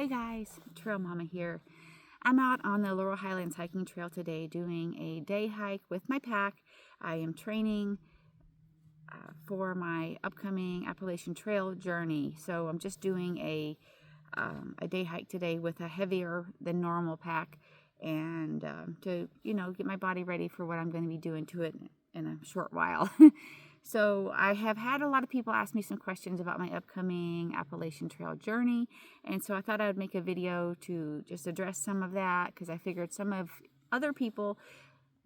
Hey guys, Trail Mama here. I'm out on the Laurel Highlands hiking trail today doing a day hike with my pack. I am training for my upcoming Appalachian Trail journey. So I'm just doing a day hike today with a heavier than normal pack and to, get my body ready for what I'm going to be doing to it in a short while. So I have had a lot of people ask me some questions about my upcoming Appalachian Trail journey, and so I thought I would make a video to just address some of that, because I figured some of other people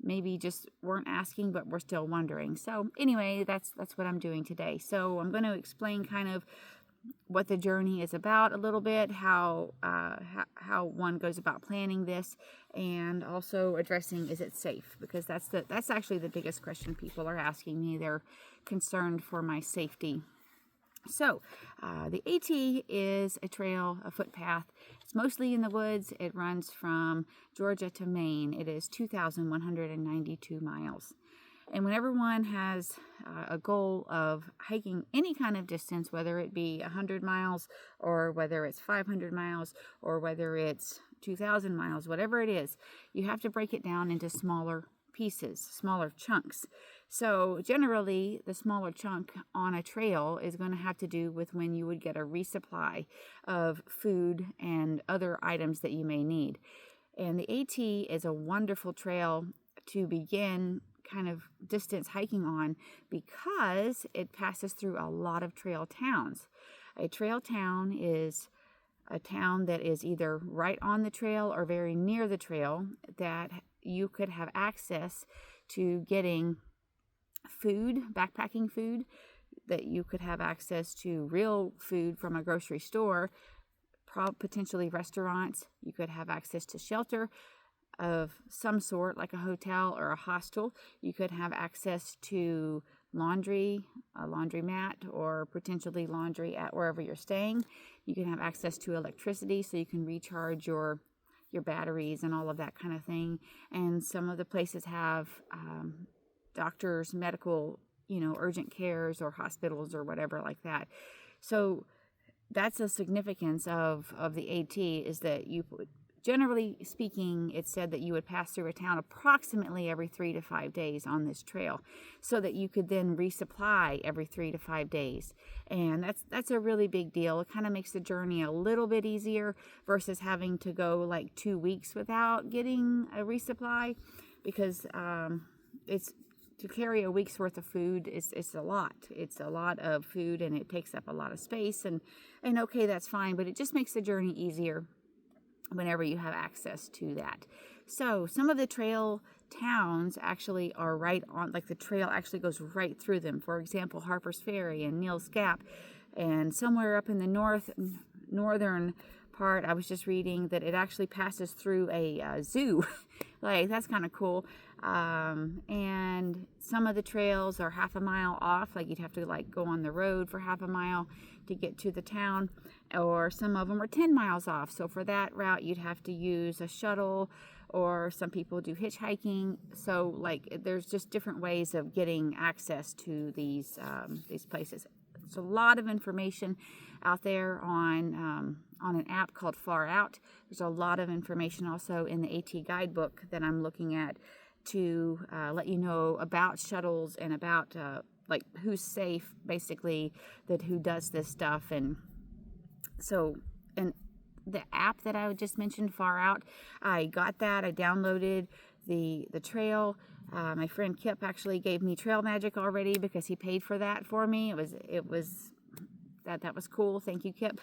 maybe just weren't asking but were still wondering. So anyway, that's what I'm doing today. So I'm going to explain kind of what the journey is about a little bit, how one goes about planning this, and also addressing, is it safe? Because that's actually the biggest question people are asking me. They're concerned for my safety. So the AT is a trail, a footpath. It's mostly in the woods. It runs from Georgia to Maine. It is 2,192 miles. And whenever one has a goal of hiking any kind of distance, whether it be 100 miles or whether it's 500 miles or whether it's 2,000 miles, whatever it is, you have to break it down into smaller pieces, smaller chunks. So generally, the smaller chunk on a trail is going to have to do with when you would get a resupply of food and other items that you may need. And the AT is a wonderful trail to begin kind of distance hiking on, because it passes through a lot of trail towns. A trail town is a town that is either right on the trail or very near the trail, that you could have access to getting food, backpacking food, that you could have access to real food from a grocery store, potentially restaurants. You could have access to shelter of some sort, like a hotel or a hostel. You could have access to laundry, a laundromat, or potentially laundry at wherever you're staying. You can have access to electricity, so you can recharge your batteries and all of that kind of thing. And some of the places have doctors, medical, urgent cares or hospitals or whatever like that. So that's the significance of the AT, is that generally speaking, it's said that you would pass through a town approximately every 3 to 5 days on this trail, so that you could then resupply every 3 to 5 days. And that's a really big deal. It kind of makes the journey a little bit easier versus having to go like 2 weeks without getting a resupply, because it's to carry a week's worth of food it's a lot. It's a lot of food, and it takes up a lot of space, and okay, that's fine, but it just makes the journey easier whenever you have access to that. So some of the trail towns actually are right on, like the trail actually goes right through them. For example, Harper's Ferry and Neal's Gap, and somewhere up in the northern part, I was just reading that it actually passes through a zoo. Like, that's kind of cool. And some of the trails are half a mile off, like you'd have to like go on the road for half a mile to get to the town, or some of them are 10 miles off. So for that route, you'd have to use a shuttle, or some people do hitchhiking. So like, there's just different ways of getting access to these places. There's a lot of information out there on an app called Far Out. There's a lot of information also in the AT guidebook that I'm looking at to let you know about shuttles and about like who's safe, basically, that who does this stuff. And so, and the app that I just mentioned, Far Out, I got that. I downloaded the trail. My friend Kip actually gave me Trail Magic already, because he paid for that for me. It was that was cool. Thank you, Kip.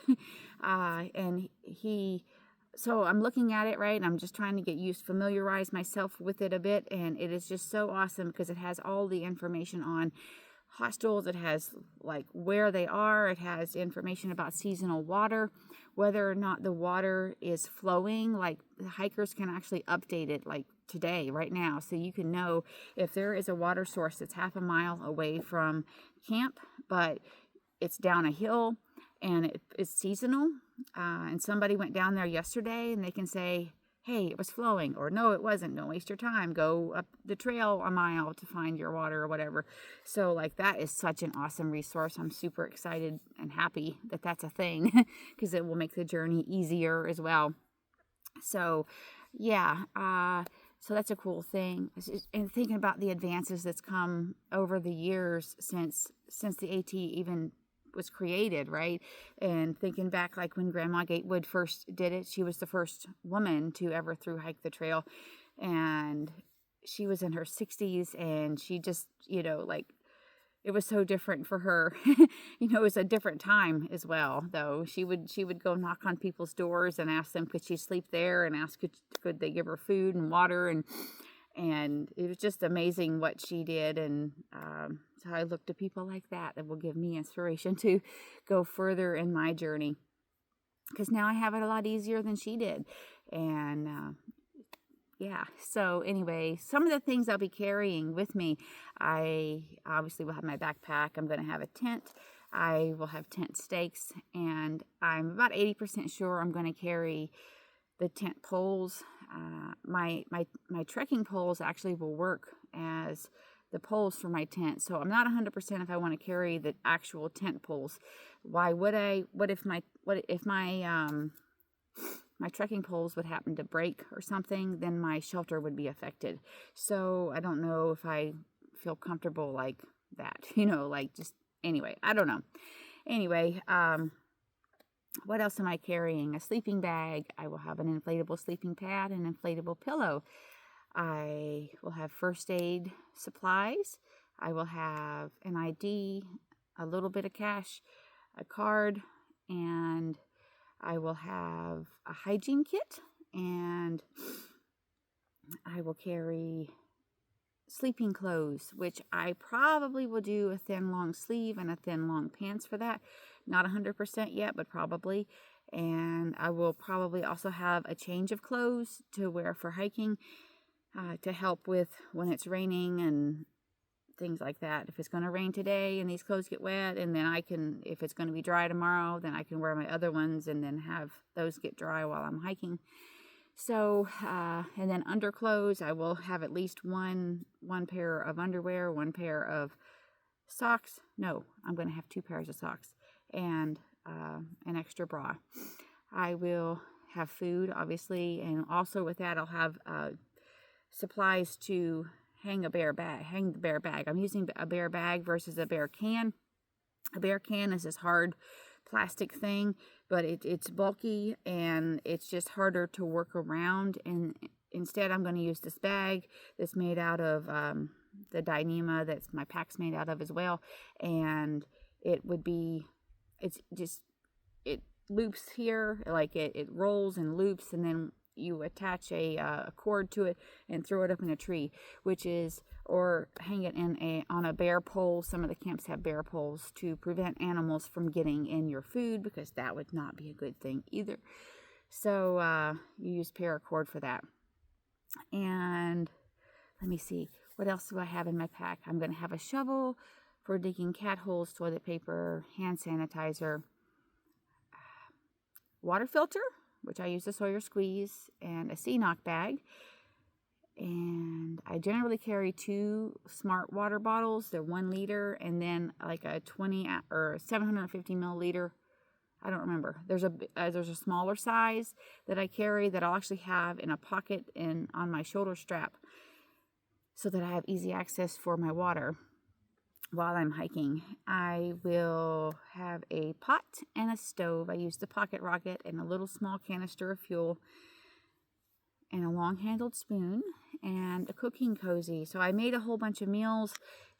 So I'm looking at it, right, and I'm just trying to familiarize myself with it a bit, and it is just so awesome, because it has all the information on hostels. It has like where they are. It has information about seasonal water, whether or not the water is flowing. Like, the hikers can actually update it like today, right now, so you can know if there is a water source that's half a mile away from camp, but it's down a hill and it's seasonal. And somebody went down there yesterday, and they can say, hey, it was flowing, or no, it wasn't. Don't waste your time. Go up the trail a mile to find your water or whatever. So like that is such an awesome resource. I'm super excited and happy that that's a thing because it will make the journey easier as well. So yeah, so that's a cool thing. And thinking about the advances that's come over the years since the AT even was created, right? And thinking back, like when Grandma Gatewood first did it, she was the first woman to ever through hike the trail, and she was in her 60s, and she just, like, it was so different for her. It was a different time as well, though. She would go knock on people's doors and ask them could she sleep there, and ask could they give her food and water, and it was just amazing what she did. And so I look to people like that will give me inspiration to go further in my journey, because now I have it a lot easier than she did. And yeah, so anyway, some of the things I'll be carrying with me, I obviously will have my backpack. I'm going to have a tent. I will have tent stakes, and I'm about 80% sure I'm going to carry the tent poles. My trekking poles actually will work as the poles for my tent, so I'm not 100% if I want to carry the actual tent poles. Why would I? What if my my trekking poles would happen to break or something? Then my shelter would be affected. So I don't know if I feel comfortable like that. Like just anyway. I don't know. Anyway, what else am I carrying? A sleeping bag. I will have an inflatable sleeping pad, an inflatable pillow. I will have first aid supplies. I will have an ID, a little bit of cash, a card, and I will have a hygiene kit, and I will carry sleeping clothes, which I probably will do a thin long sleeve and a thin long pants for that. Not 100% yet, but probably. And I will probably also have a change of clothes to wear for hiking, to help with when it's raining and things like that. If it's going to rain today and these clothes get wet, and then if it's going to be dry tomorrow, then I can wear my other ones and then have those get dry while I'm hiking. So, and then underclothes, I will have at least one pair of underwear, one pair of socks. No, I'm going to have 2 pairs of socks, and an extra bra. I will have food, obviously, and also with that, I'll have supplies to hang the bear bag. I'm using a bear bag versus a bear can. A bear can is this hard plastic thing, but it's bulky and it's just harder to work around. And instead, I'm going to use this bag that's made out of the Dyneema that's my pack's made out of as well. And it loops here, like it rolls and loops, and then you attach a cord to it and throw it up in a tree, or hang it on a bear pole. Some of the camps have bear poles to prevent animals from getting in your food, because that would not be a good thing either. So you use paracord for that. And let me see, what else do I have in my pack? I'm going to have a shovel for digging cat holes, toilet paper, hand sanitizer, water filter, which I use the Sawyer Squeeze, and a C-Knock bag. And I generally carry 2 Smart water bottles. They're 1 liter, and then like a 20 or 750 milliliter. I don't remember. There's a smaller size that I carry that I'll actually have in a pocket on my shoulder strap, so that I have easy access for my water while I'm hiking. I will have a pot and a stove. I use the pocket rocket and a little small canister of fuel, and a long-handled spoon, and a cooking cozy. So I made a whole bunch of meals,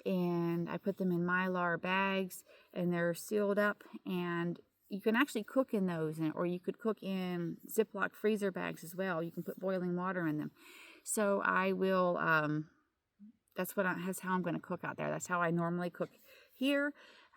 and I put them in Mylar bags, and they're sealed up, and you can actually cook in those, or you could cook in Ziploc freezer bags as well. You can put boiling water in them. So I will, that's how I'm going to cook out there. That's how I normally cook here.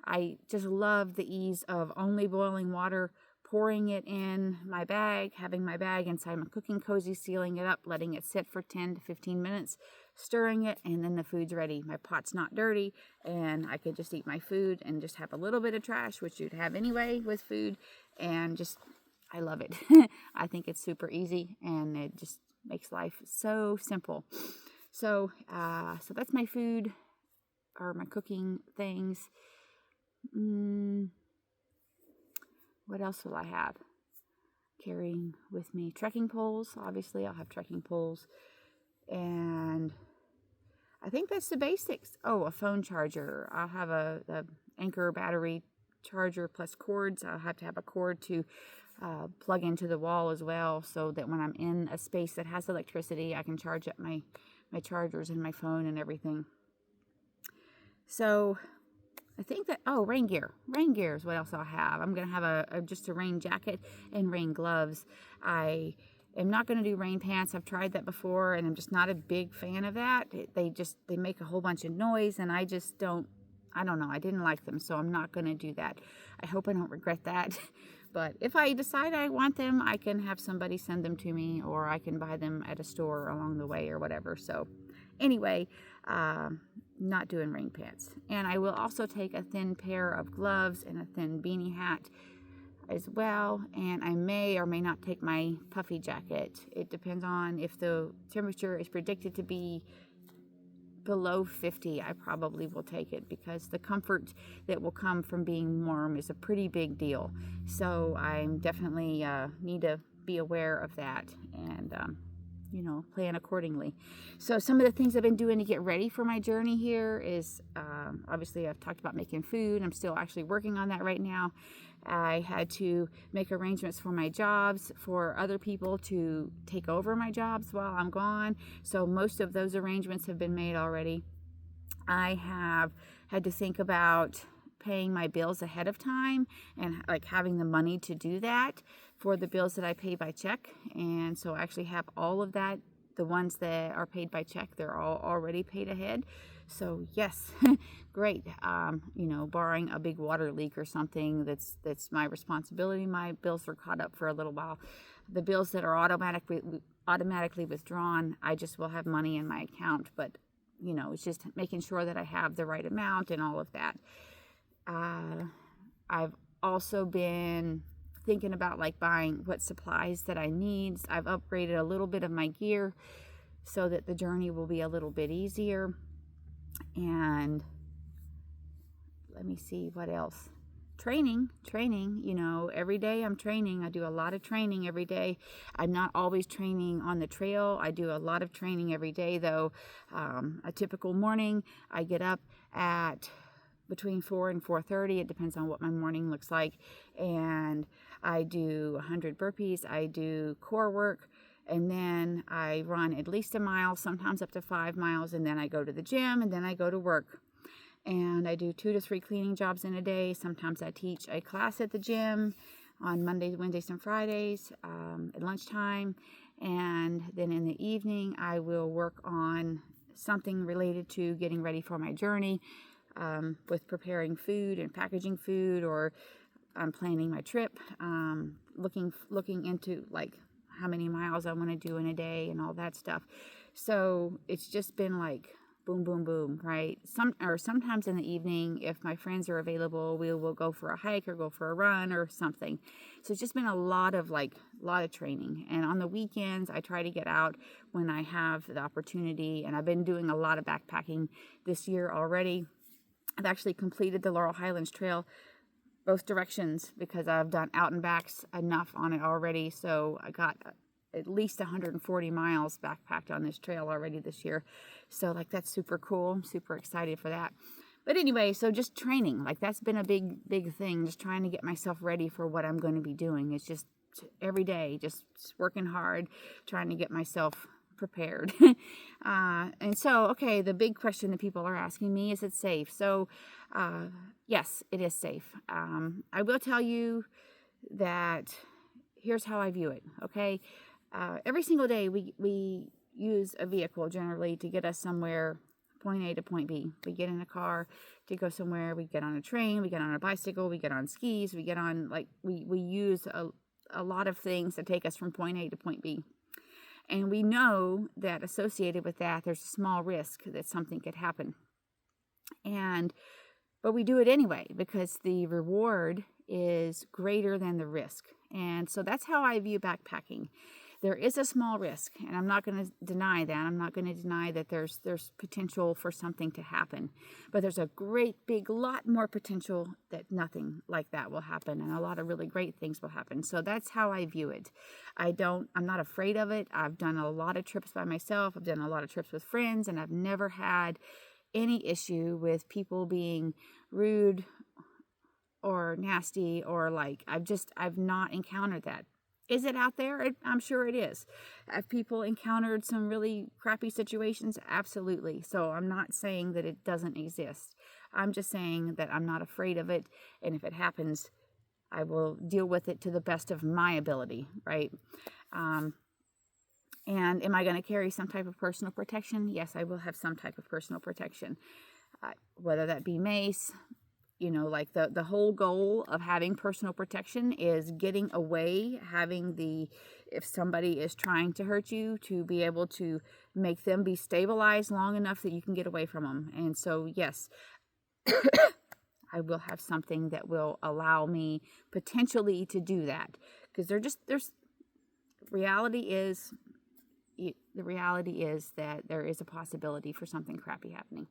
I just love the ease of only boiling water, pouring it in my bag, having my bag inside my cooking cozy, sealing it up, letting it sit for 10 to 15 minutes, stirring it, and then the food's ready. My pot's not dirty, and I could just eat my food and just have a little bit of trash, which you'd have anyway with food, and I love it. I think it's super easy, and it just makes life so simple. So that's my food, or my cooking things. What else will I have? Carrying with me trekking poles. Obviously, I'll have trekking poles. And I think that's the basics. Oh, a phone charger. I'll have a Anchor battery charger plus cords. I'll have to have a cord to plug into the wall as well, so that when I'm in a space that has electricity, I can charge up my chargers and my phone and everything. So I think that, rain gear. Rain gear is what else I'll have. I'm going to have just a rain jacket and rain gloves. I am not going to do rain pants. I've tried that before, and I'm just not a big fan of that. They make a whole bunch of noise, and I just don't know. I didn't like them, so I'm not going to do that. I hope I don't regret that. But if I decide I want them, I can have somebody send them to me, or I can buy them at a store along the way or whatever. So anyway, not doing rain pants. And I will also take a thin pair of gloves and a thin beanie hat as well. And I may or may not take my puffy jacket. It depends on if the temperature is predicted to be below 50. I probably will take it, because the comfort that will come from being warm is a pretty big deal. So I'm definitely need to be aware of that, and plan accordingly. So some of the things I've been doing to get ready for my journey here is, obviously I've talked about making food. I'm still actually working on that right now. I had to make arrangements for my jobs, for other people to take over my jobs while I'm gone. So most of those arrangements have been made already. I have had to think about paying my bills ahead of time, and like having the money to do that for the bills that I pay by check. And so I actually have all of that. The ones that are paid by check, they're all already paid ahead. So yes, great. Barring a big water leak or something, that's my responsibility. My bills are caught up for a little while. The bills that are automatically withdrawn, I just will have money in my account. But it's just making sure that I have the right amount and all of that. I've also been thinking about buying what supplies that I need. I've upgraded a little bit of my gear so that the journey will be a little bit easier. And let me see what else. Training, every day I'm training. I do a lot of training every day. I'm not always training on the trail. I do a lot of training every day, though. A typical morning, I get up at between 4 and 4:30. It depends on what my morning looks like. And I do 100 burpees. I do core work. And then I run at least a mile, sometimes up to 5 miles. And then I go to the gym, and then I go to work. And I do 2 to 3 cleaning jobs in a day. Sometimes I teach a class at the gym on Mondays, Wednesdays, and Fridays at lunchtime. And then in the evening, I will work on something related to getting ready for my journey, with preparing food and packaging food, or planning my trip, looking into how many miles I want to do in a day and all that stuff. So it's just been boom, boom, boom, right? Sometimes in the evening, if my friends are available, we will go for a hike or go for a run or something. So it's just been a lot of training. And on the weekends, I try to get out when I have the opportunity. And I've been doing a lot of backpacking this year already. I've actually completed the Laurel Highlands Trail both directions, because I've done out and backs enough on it already. So I got at least 140 miles backpacked on this trail already this year. So that's super cool. I'm super excited for that. But anyway, so just training, that's been a big thing, just trying to get myself ready for what I'm going to be doing. It's just every day, just working hard, trying to get myself prepared. And so, okay, the big question that people are asking me, is it safe? So, yes, it is safe. I will tell you that here's how I view it, okay? Every single day we use a vehicle generally to get us somewhere, point A to point B. We get in a car to go somewhere, we get on a train, we get on a bicycle, we get on skis, we get on, we use a lot of things to take us from point A to point B. And we know that associated with that, there's a small risk that something could happen. But we do it anyway, because the reward is greater than the risk. And so that's how I view backpacking. There is a small risk, and I'm not going to deny that. I'm not going to deny that there's potential for something to happen. But there's a great big lot more potential that nothing like that will happen, and a lot of really great things will happen. So that's how I view it. I'm not afraid of it. I've done a lot of trips by myself. I've done a lot of trips with friends, and I've never had any issue with people being rude or nasty, or like, I've not encountered that. Is it out there? I'm sure it is. Have people encountered some really crappy situations? Absolutely. So I'm not saying that it doesn't exist. I'm just saying that I'm not afraid of it. And if it happens, I will deal with it to the best of my ability, right? And am I going to carry some type of personal protection? Yes, I will have some type of personal protection. Whether that be mace, like the whole goal of having personal protection is getting away, if somebody is trying to hurt you, to be able to make them be stabilized long enough that you can get away from them. And so, yes, I will have something that will allow me potentially to do that. Because the reality is that there is a possibility for something crappy happening.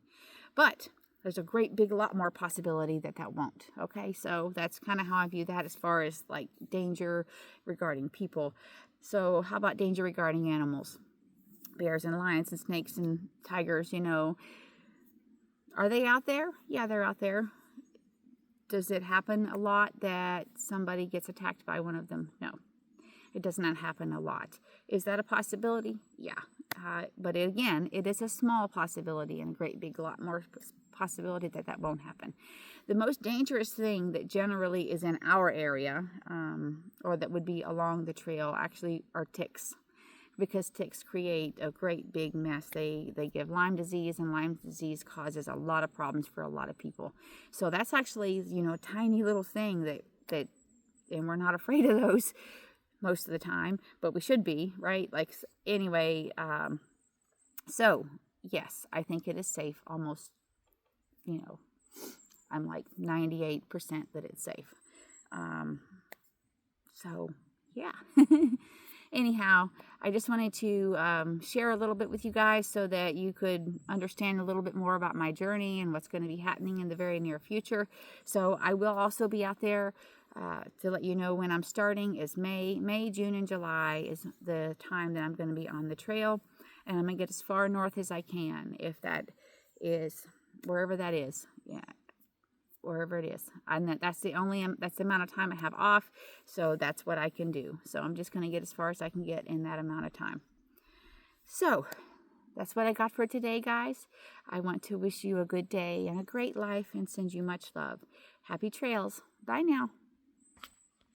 But there's a great big lot more possibility that won't. Okay, so that's kind of how I view that as far as like danger regarding people. So how about danger regarding animals? Bears and lions and snakes and tigers, are they out there? Yeah, they're out there. Does it happen a lot that somebody gets attacked by one of them? No, it does not happen a lot. Is that a possibility? Yeah. But again, it is a small possibility and a great big lot more possibility that won't happen. The most dangerous thing that generally is in our area, or that would be along the trail, actually are ticks, because ticks create a great big mess. They give Lyme disease, and Lyme disease causes a lot of problems for a lot of people. So that's actually, a tiny little thing that and we're not afraid of those most of the time, but we should be, right? Anyway, so yes, I think it is safe. Almost, I'm like 98% that it's safe. So yeah. Anyhow, I just wanted to share a little bit with you guys so that you could understand a little bit more about my journey and what's going to be happening in the very near future. So I will also be out there to let you know when I'm starting is May, June, and July is the time that I'm going to be on the trail. And I'm going to get as far north as I can, if that is, wherever that is. Yeah. Wherever it is. And that's the amount of time I have off. So that's what I can do. So I'm just going to get as far as I can get in that amount of time. So that's what I got for today, guys. I want to wish you a good day and a great life and send you much love. Happy trails. Bye now.